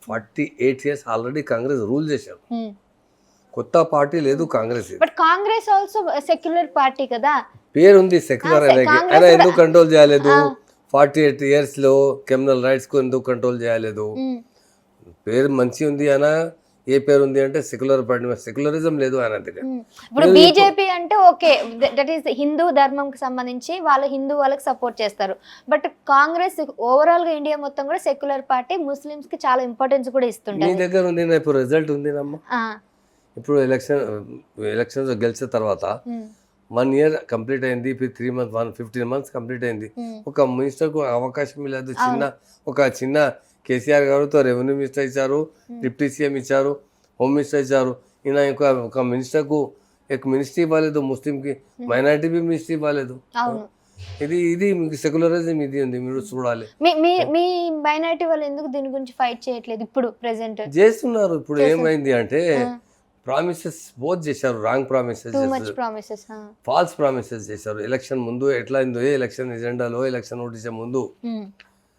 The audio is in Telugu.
48 years ఆల్రెడీ కాంగ్రెస్ రూల్ చేశారు. కొత్త పార్టీ లేదు Congress. But Congress also secular party కదా, పేరుంది సెక్యులర్ అనేది. ఆయన ఎందుకు కంట్రోల్ చేయలేదు? 48 years లో క్రిమినల్ రైట్స్ కు ఎందుకు కంట్రోల్ చేయలేదు? పేరు మంచి ఉంది ఆయన. ఏ పేరు ఉంది అంటే సెక్యులర్ పార్టీ. సెక్యులరిజం లేదు ఆయన దగ్గర. ఇప్పుడు బీజేపీ అంటే ఓకే, దట్ ఈస్ హిందూ ధర్మంకి సంబంధించి వాళ్ళు హిందూ వాళ్ళకి సపోర్ట్ చేస్తారు. బట్ కాంగ్రెస్ ఓవరాల్ గా ఇండియా మొత్తం కూడా సెక్యులర్ పార్టీ, ముస్లిమ్స్ కి చాలా ఇంపార్టెన్స్ కూడా ఇస్తుంటారు. మీ దగ్గర ఉంది ఇప్పుడు రిజల్ట్ ఉంది నమ్మ. ఇప్పుడు ఎలక్షన్స్ గెలిచిన తర్వాత 1 year కంప్లీట్ అయింది. 3 months 15 months కంప్లీట్ అయింది. ఒక మినిస్టర్కు అవకాశం లేదు. చిన్న కేసీఆర్ గారితో రెవెన్యూ మినిస్టర్ ఇచ్చారు, డిప్యూటీ సీఎం ఇచ్చారు, హోమ్ మినిస్టర్ ఇచ్చారు. ఈయన ఒక మినిస్టర్కు మినిస్ట్రీ ఇవ్వలేదు. ముస్లింకి మైనారిటీ మినిస్ట్రీ ఇవ్వలేదు. ఇది మీకు సెక్యులరిజం ఇది ఉంది, మీరు చూడాలి. మీ మైనారిటీ వాళ్ళు ఎందుకు దీని గురించి ఫైట్ చేయట్లేదు? ఇప్పుడు ప్రెసెంట్ చేస్తున్నారు. ఇప్పుడు ఏమైంది అంటే ప్రామిసెస్ బోత్ చేశారు. రాంగ్ ప్రామిసెస్, ఫాల్స్ ప్రామిసెస్ చేశారు. ఎలక్షన్ ముందు ఎట్లా అయిందో, ఎలక్షన్ ఎజెండాలో, ఎలక్షన్ నోటీస్ ముందు